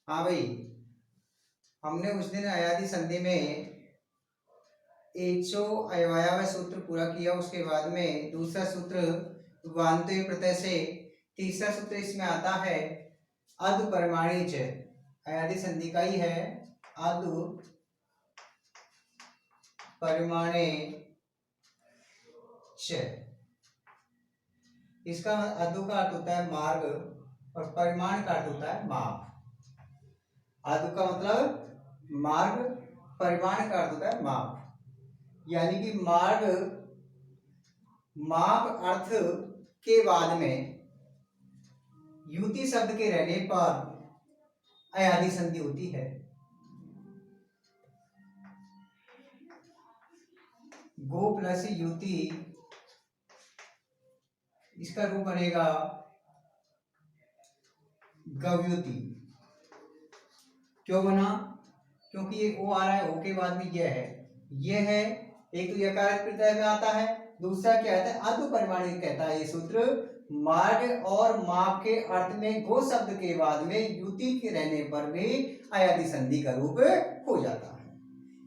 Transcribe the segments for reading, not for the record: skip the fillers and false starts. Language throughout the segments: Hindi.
हाँ भाई, हमने उस दिन अयादी संधि में एचो अयवायव सूत्र पूरा किया। उसके बाद में दूसरा सूत्र वांतव्य प्रत्यय से, तीसरा सूत्र इसमें आता है अध परमाणिच, अयादी संधि का ही है, अध परमाणे च। इसका अधु का अर्थ होता है मार्ग और परिमाण का अर्थ होता है माप। अधु का मतलब मार्ग, परिमाण का अर्थ होता है माप। यानी कि मार्ग माप अर्थ के बाद में युति शब्द के रहने पर अयादी संधि होती है। गो प्लस युति, इसका रूप बनेगा गव्युति। क्यों बना? क्योंकि एक ओ आ रहा है, ओ के बाद में यह है, यह है। एक तो यकार प्रत्यय में आता है, दूसरा क्या आता है अधु परिमाणिक कहता है ये सूत्र। मार्ग और माप के अर्थ में गो शब्द के बाद में युति के रहने पर भी अयादी संधि का रूप हो जाता है।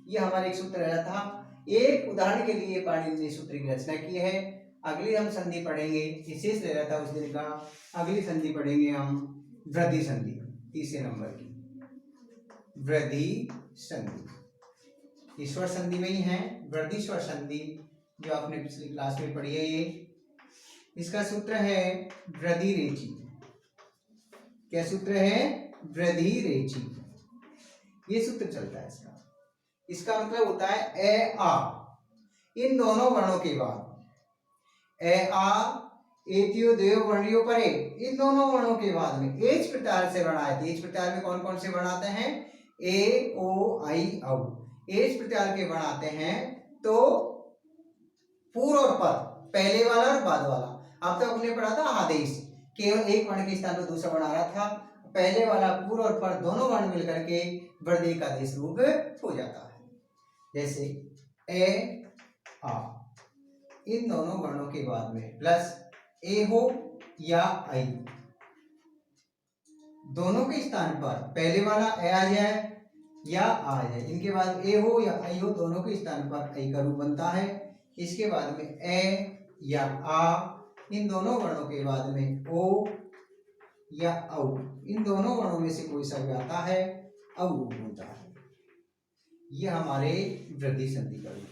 ये हमारा एक सूत्र रहना था। एक उदाहरण के लिए पाणिनि ने सूत्र की रचना की है। अगली हम संधि पढ़ेंगे, विशेष ले रहा था उस दिन का। अगली संधि पढ़ेंगे हम वृद्धि संधि, तीसरे नंबर की वृद्धि संधि। ईश्वर संधि में ही है वृद्धि स्वर संधि, जो आपने पिछली क्लास में पढ़ी है। ये इसका सूत्र है वृद्धि रेची। क्या सूत्र है? वृद्धि रेची, ये सूत्र चलता है इसका। इसका मतलब होता है ए आ, इन दोनों वर्णों के बाद ए आ एतियो देव वर्णियों परे, इन दोनों वर्णों के बाद में एच प्रत्याहार से वर्ण आए थे। एच प्रत्याहार में कौन कौन से वर्ण आते हैं? ए ओ आई औ। एच प्रत्याहार के वर्ण आते हैं तो पूर्व और पद, पहले वाला और बाद वाला। अब तक हमने पढ़ा था आदेश, केवल एक वर्ण के स्थान पर दूसरा वर्ण आ रहा था। पहले वाला पूर्व और पद दोनों वर्ण मिलकर के वृद्धि का आदेश रूप हो जाता है। जैसे ए आ, इन दोनों वर्णों के बाद में प्लस ए हो या आई, दोनों के स्थान पर पहले वाला ए आ जाए या आ जाए, इनके बाद ए हो या आई हो, दोनों के स्थान पर आई का रूप बनता है। इसके बाद में ए या आ, इन दोनों वर्णों के बाद में ओ या औ, इन दोनों वर्णों में से कोई सा भी आता है, औ रूप होता है। ये हमारे वृद्धि संधि का रूप है।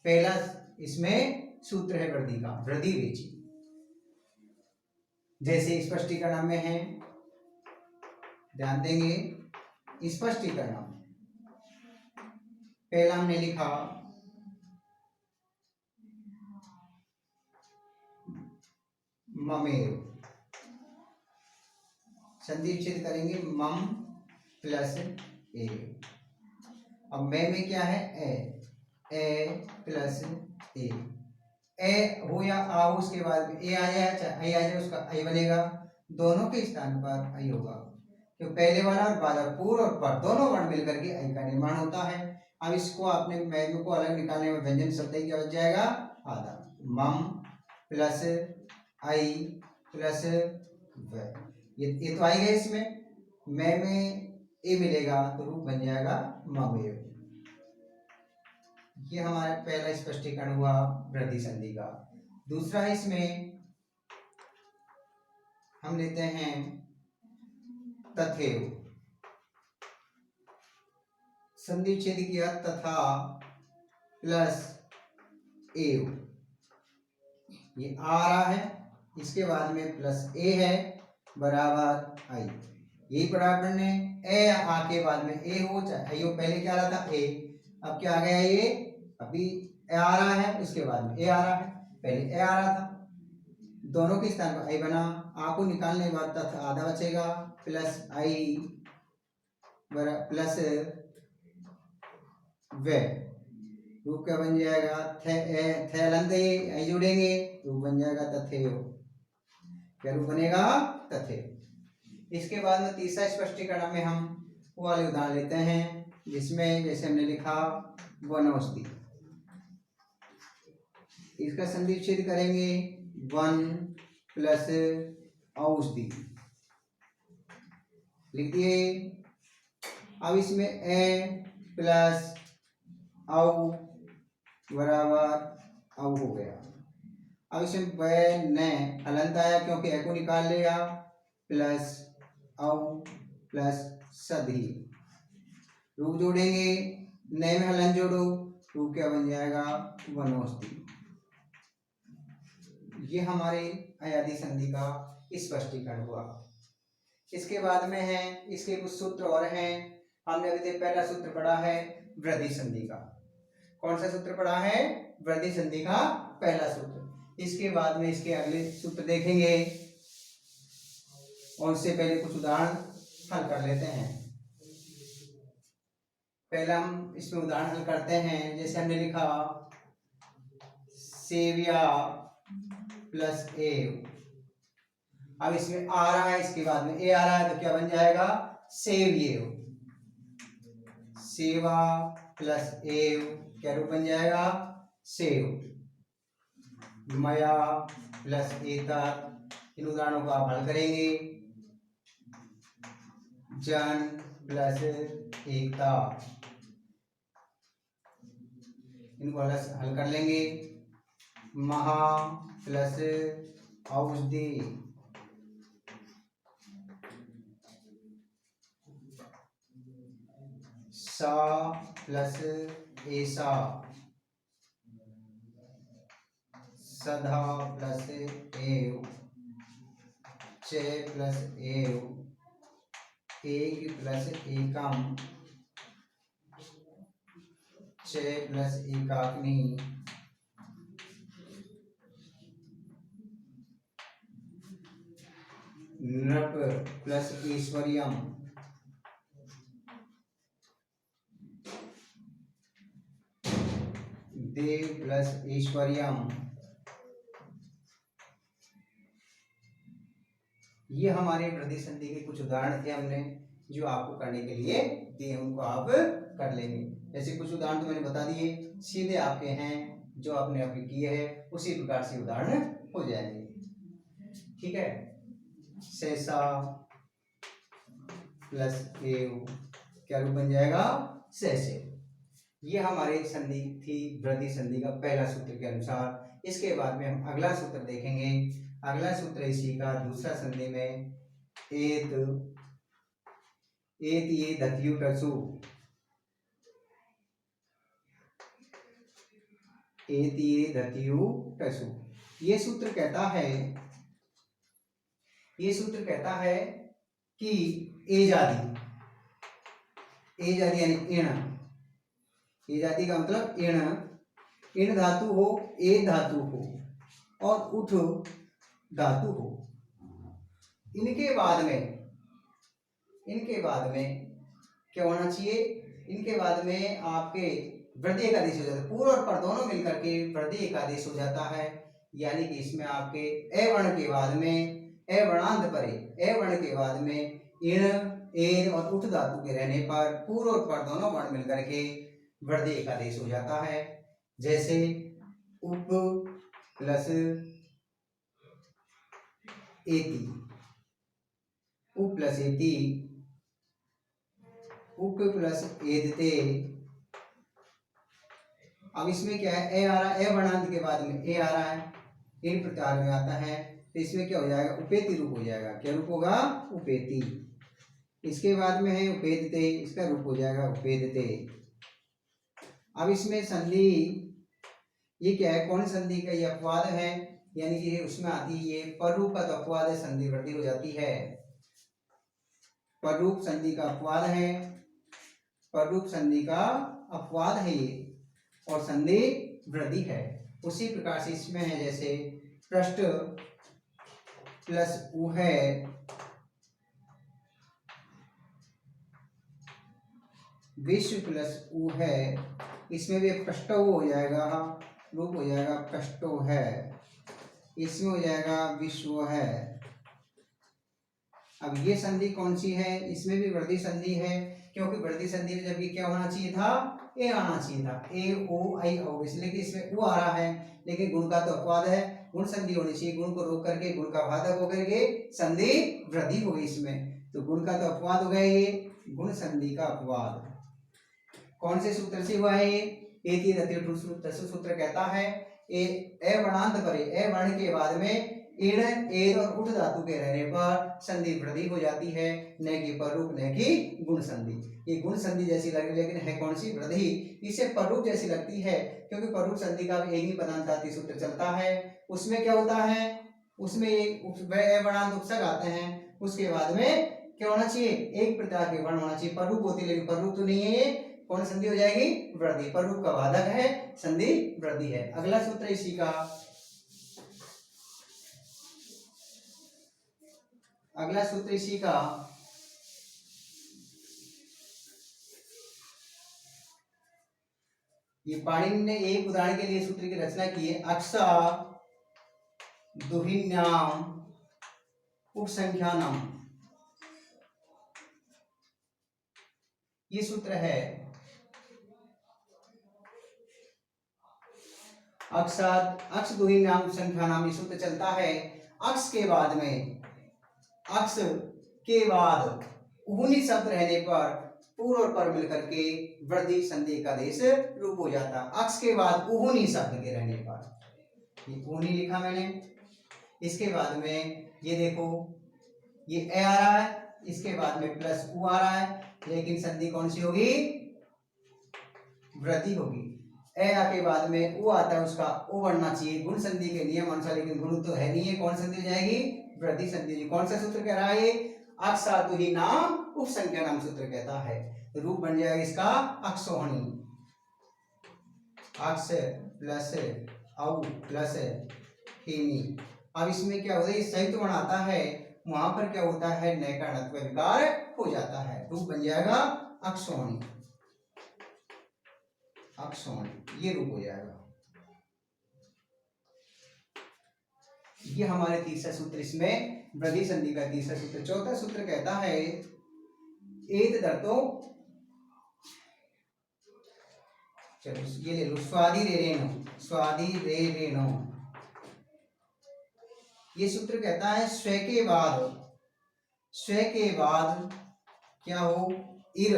पहला इसमें सूत्र है वृद्धि का, वृद्धि रेची। जैसे स्पष्टीकरण में है, ध्यान देंगे। स्पष्टीकरण पहला हमने लिखा ममेर, संधि विच्छेद करेंगे मम प्लस ए। अब में क्या है? ए प्लस ए। ए हो या आ हो, उसके बाद ए आ जाए चाहे आई आ जाए, उसका आई बनेगा। दोनों के स्थान पर आई होगा, तो पहले वाला और बाद वाला, पूर्व और पर दोनों वर्ण मिलकर के आई का निर्माण होता है। अब इसको आपने मैनू को अलग निकालने में व्यंजन शब्द क्या बच जाएगा? आधा। मम प्लस आई प्लस व, ये तो आएगा। इसमें में ए मिलेगा तो रूप बन जाएगा ममेव। ये हमारा पहला स्पष्टीकरण हुआ वृद्धि संधि का। दूसरा इसमें हम लेते हैं तथेव, संधि विच्छेद किया तथा प्लस एव, ये आ रहा है, इसके बाद में प्लस ए है बराबर आई। यही पढ़ा आपने। ए आ के बाद में ए हो चाहे आई हो, पहले क्या आ रहा था? ए, अब क्या आ गया? ये अभी ए आ रहा है, उसके बाद में ए आ रहा है, पहले ए आ रहा था, दोनों के स्थान पर आई बना। आ को निकालने के बाद तथा आधा बचेगा, प्लस आई प्लस वे, रूप क्या बन जाएगा? थे लंदे आई जोड़ेंगे, रूप बन जाएगा तथेव। क्या रूप बनेगा? तथेव। इसके बाद में तीसरा स्पष्टीकरण में हम वो वाले उदाहरण लेते हैं, जिसमें जैसे हमने लिखा वनौषधि। इसका संधि विच्छेद करेंगे वन प्लस औषधि, लिख दिए। अब इसमें ए प्लस औ बराबर औ हो गया। अब इसमें ब न हलंत आया क्योंकि ए को निकाल लिया, प्लस औ प्लस सधी, रूप जोड़ेंगे, नए में हलन जोड़ो, रूप क्या बन जाएगा, वनौषधि। ये हमारे अयादी संधि का स्पष्टीकरण हुआ। इसके बाद में है, इसके कुछ सूत्र और हैं। हमने अभी तक पहला सूत्र पढ़ा है वृद्धि संधि का। कौन सा सूत्र पढ़ा है, वृद्धि संधि का पहला सूत्र। इसके बाद में इसके अगले सूत्र देखेंगे और उससे पहले कुछ उदाहरण हल कर लेते हैं। पहला हम इसमें उदाहरण हल करते हैं। जैसे हमने लिखा सेविया प्लस एव। अब इसमें आ रहा है, इसके बाद में ए आ रहा है, तो क्या बन जाएगा, सेविएव। सेवा प्लस एव क्या रूप बन जाएगा, सेव। मया प्लस एतत्, इन उदाहरणों को आप हल करेंगे। जन प्लस एकता, इनको हल कर लेंगे। महा प्लस औषधि, सा प्लस ऐसा, सधा प्लस एव, च प्लस एव, एक प्लस एकम, च प्लस एकाग्नि, नृप प्लस ऐश्वर्यम, देव प्लस ऐश्वर्यम। ये हमारे वृद्धि संधि के कुछ उदाहरण थे हमने जो आपको करने के लिए दिए, उनको आप कर लेंगे। जैसे कुछ उदाहरण तो मैंने बता दिए, सीधे आपके हैं, जो आपने अभी किए हैं उसी प्रकार से उदाहरण हो जाएंगे। ठीक है, शेषा प्लस एव क्या रूप बन जाएगा, शेषे। ये हमारे संधि थी वृद्धि संधि का पहला सूत्र के अनुसार। इसके बाद में हम अगला सूत्र देखेंगे। अगला सूत्र इसी का दूसरा संधि में एत ये दत्युटसु, एत ये दत्युटसु। ये सूत्र कहता है, ये सूत्र कहता है कि एजादि, एजादि यानी इण, एजादि का मतलब इण, इण धातु हो, ए धातु हो और उठ धातु हो, इनके बाद में क्या होना चाहिए, इनके बाद में आपके वृद्धि एकादेश हो जाता है। पूर्व और पर दोनों मिलकर के वृद्धि एकादेश हो जाता है। यानी कि इसमें आपके ए वर्ण के बाद में, ए वर्णांत परे, ए वर्ण के बाद में इण, एन और उठ धातु के रहने पर पूर्व और पर दोनों वर्ण मिलकर के वृद्धि एकादेश हो जाता है। जैसे उप प्लस एति, उप प्लस एति, उप प्लस एदते। अब इसमें क्या है, ए आ रहा है, ए वर्णांत के बाद में ए आ रहा है, इन प्रकार में आता है, तो इसमें क्या हो जाएगा, उपेति रूप हो जाएगा। क्या रूप होगा, उपेति। इसके बाद में है उपेदते, इसका रूप हो जाएगा उपेदते। अब इसमें संधि, ये क्या है, कौन संधि का, ये अपवाद है, यानी कि उसमें आती है ये पर रूप का तो अपवाद है, संधि वृद्धि हो जाती है। पर रूप संधि का अपवाद है, पर रूप संधि का अपवाद है ये, और संधि वृद्धि है। उसी प्रकार से इसमें है, जैसे पृष्ठ प्लस उ है, विश्व प्लस उ है, इसमें भी पृष्ठो हो जाएगा, रूप हो जाएगा पृष्ठो है, इसमें हो जाएगा विश्व है। अब ये संधि कौन सी है, इसमें भी वृद्धि संधि है, क्योंकि वृद्धि संधि में जब ये क्या होना चाहिए था, ए आना चाहिए था, ए ओ आई ओ, इसलिए कि इसमें उ आ रहा है, लेकिन गुण का तो अपवाद है, गुण संधि होनी चाहिए, गुण को रोक करके गुण का बाधक होकर के संधि वृद्धि होगी इसमें, तो गुण का तो अपवाद हो गया, ये गुण संधि का अपवाद कौन से सूत्र से हुआ है? ये सूत्र कहता है ए वर्णांत परे, ए वर्ण के बाद में इण एद और उठ धातु के रहने पर संधि वृद्धि हो जाती है, न कि पररूप न कि गुण संधि। ये गुण संधि जैसी लग रही लेकिन है कौन सी? वृद्धि। इसे पररूप जैसी लगती है क्योंकि पररूप संधि का एक ही पदानुदाती सूत्र चलता है। उसमें क्या होता है? उसमें ए वर्णांत उपसर्ग आते हैं, उसके बाद में क्या होना चाहिए? एक प्रकार के वर्ण होना चाहिए। पररूप होती है लेकिन पररूप तो नहीं है, ये कौन संधि हो जाएगी? वृद्धि। पररूप का बाधक है, संधि वृद्धि है। अगला सूत्र इसी का, अगला सूत्र इसी का ये पाणिनि ने एक उदाहरण के लिए सूत्र की रचना की है। अक्सा दुहिन्याम उपसंख्यानम, ये सूत्र है। अक्ष दुहिन्याम उपसंख्यानम, ये सूत्र चलता है। अक्ष के बाद में, अक्ष के बाद उहुनी शब्द रहने पर पूर्व और पर मिलकर के वृद्धि संधि का देश रूप हो जाता। अक्ष के बाद उहुनी शब्द के रहने पर, ये उहुनी लिखा मैंने। इसके बाद में ये देखो ये ए आ रहा है, इसके बाद में प्लस उ आ रहा है, लेकिन संधि कौन सी होगी? वृद्धि होगी। ए के बाद में उ आता है, उसका उ बनना चाहिए गुण संधि के नियम अनुसार, लेकिन गुण तो है नहीं है, कौन संधि हो जाएगी? वृद्धि संधि। कौन सा सूत्र कह रहा है? अक्सातु ही नाम उपसंख्या नाम सूत्र कहता है। रूप बन जाएगा इसका अक्षोहणी, अक्ष प्लस औ प्लस हिनी। अब इसमें क्या होता है? संयुक्त वर्ण आता है, वहां पर क्या होता है? नैकरणत्व विकार हो जाता है, रूप बन जाएगा अक्षोहणी, अक्षोहणी, ये रूप हो जाएगा। ये हमारे तीसरा सूत्र, इसमें वृद्धि संधि का तीसरा सूत्र। चौथा सूत्र कहता है एत दर्तो, चलो ये ले लो, स्वादि रे रेणु, स्वादि रे रेणु। ये सूत्र कहता है स्व के बाद, स्व के बाद क्या हो? इर,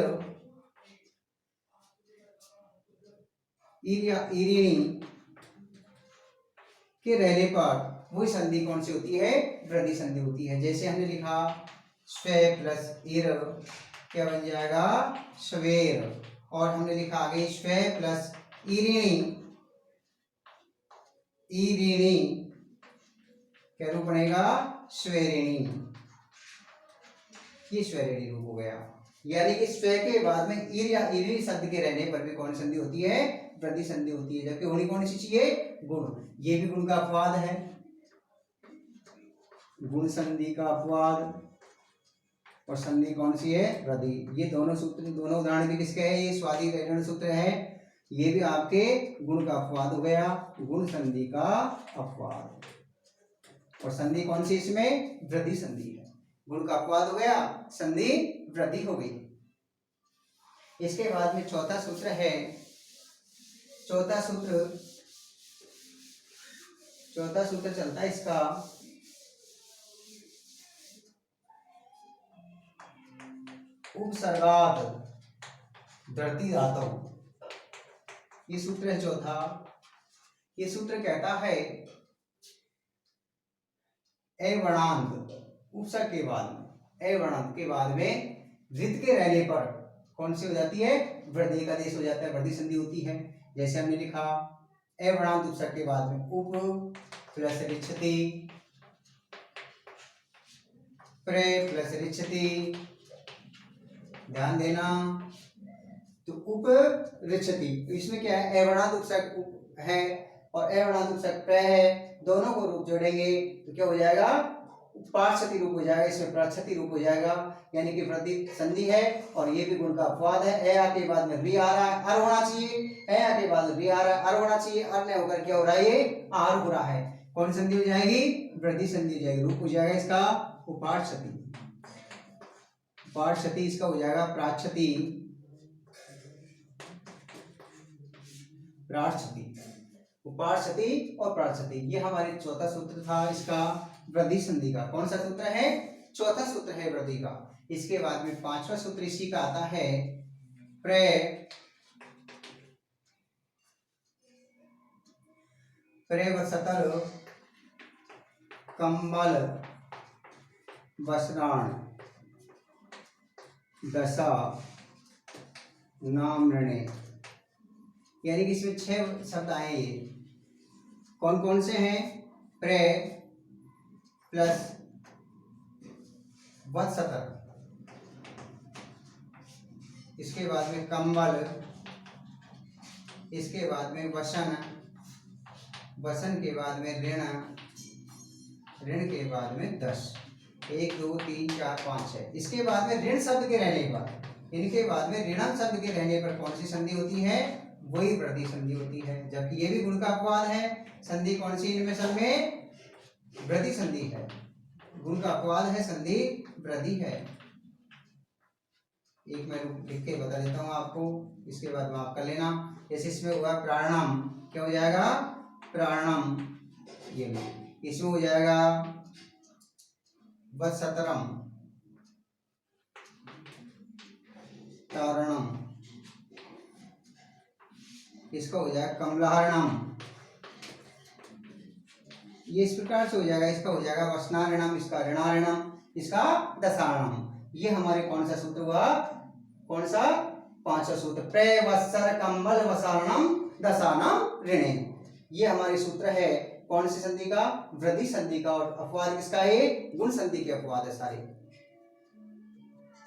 इर या इरिणी के रहने पर वही संधि कौन सी होती है? वृद्धि संधि होती है। जैसे हमने लिखा स्व प्लस इर, क्या बन जाएगा? स्वेर। और हमने लिखा आगे स्व प्लस इरिणी, इरिणी, क्या रूप बनेगा? स्वेरिणी, ये स्वेरिणी रूप हो गया। यानी कि स्व के बाद में इर या इरिणी शब्द के रहने पर भी कौन संधि होती है? वृद्धि संधि होती है। जबकि होनी कौन सी चाहिए? गुण। ये भी गुण का अपवाद है, गुण संधि का अपवाद। और संधि कौन सी है? वृद्धि। ये दोनों सूत्र, दोनों उदाहरण भी किसके हैं? ये स्वादि रेणु सूत्र है। ये भी आपके गुण का अपवाद हो गया, गुण संधि का अपवाद। और संधि कौन सी इसमें? वृद्धि संधि है। गुण का अपवाद हो गया, संधि वृद्धि हो गई। इसके बाद में चौथा सूत्र है, चौथा सूत्र चलता है इसका उपसर्गात धरती धातु, ये सूत्र है चौथा। ये सूत्र कहता है ए वर्णांत उपसर्ग के बाद में, ए वर्णांत के बाद में रित के रहने पर कौन सी हो जाती है? वृद्धि का देश हो जाता है, वृद्धि संधि होती है। जैसे हमने लिखा ए वर्णांत उपसर्ग के बाद में उप प्लस रिच्छति, प्रे प्लस रिच्छति, ध्यान देना। तो उप रिच्छति, इसमें क्या है? ए वर्णांत उपसर्ग है और ए वर्णांत उपसर्ग प्र है, दोनों को रूप जोड़ेंगे तो क्या हो जाएगा? पाठशति रूप हो जाएगा, इसमें प्राच्छति रूप हो जाएगा। यानी कि वृद्धि संधि है और ये भी गुण का अपवाद है। ए के बाद में री आ रहा है, अर होना चाहिए। ए के बाद री आ रहा है, अर होना चाहिए। अर ने होकर क्या हो रहा है? ये आर हो रहा है। कौन संधि हो जाएगी? वृद्धि संधि हो जाएगी। रूप हो जाएगा इसका उपाठशति, उपाठशति इसका हो जाएगा प्राच्छति, प्रार्थशति, उपार्थशति और प्रार्थशति। ये हमारे चौथा सूत्र था इसका वृद्धि संधि का। कौन सा सूत्र है? चौथा सूत्र है वृद्धि का। इसके बाद में पांचवा सूत्र इसी का आता है प्रे वसतर कंबल वस्त्राण दशा नाम ऋणे। यानी कि इसमें 6 शब्द आए। ये कौन कौन से हैं? प्रे प्लस वत्सतर, इसके बाद में कंबल, इसके बाद में वसन, वसन के बाद में ऋण, ऋण के बाद में 10। 1 2 3 4 5 6। इसके बाद में ऋण शब्द के रहने पर, इनके बाद में ऋणम शब्द के रहने पर कौन सी संधि होती है? वही वृद्धि संधि होती है। जबकि ये भी गुण का अपवाद है। संधि कौन सी इनमें सब में? वृद्धि संधि है। गुण का अपवाद है, संधि वृद्धि है। एक मैं लिख के बता देता हूं आपको, इसके बाद माफ कर लेना। जैसे इसमें हुआ प्राणम, क्या हो जाएगा? प्राणम। ये इसमें हो जाएगा वत्सतरम, तारणम, इसका हो जाएगा कमलाहरणम। ये इस प्रकार से हो जाएगा। इसका हो जाएगा वसनारणम, इसका ऋणारणम, इसका दशारणम। ये हमारे कौन सा सूत्र हुआ? कौन सा? पांचवा सूत्र। प्रे वत्सर कंबल वसारणम दशानम ऋणे। ये हमारे सूत्र है कौन सी संधि का? वृद्धि संधि का। और अपवाद किसका है? गुण संधि के अपवाद है सारे।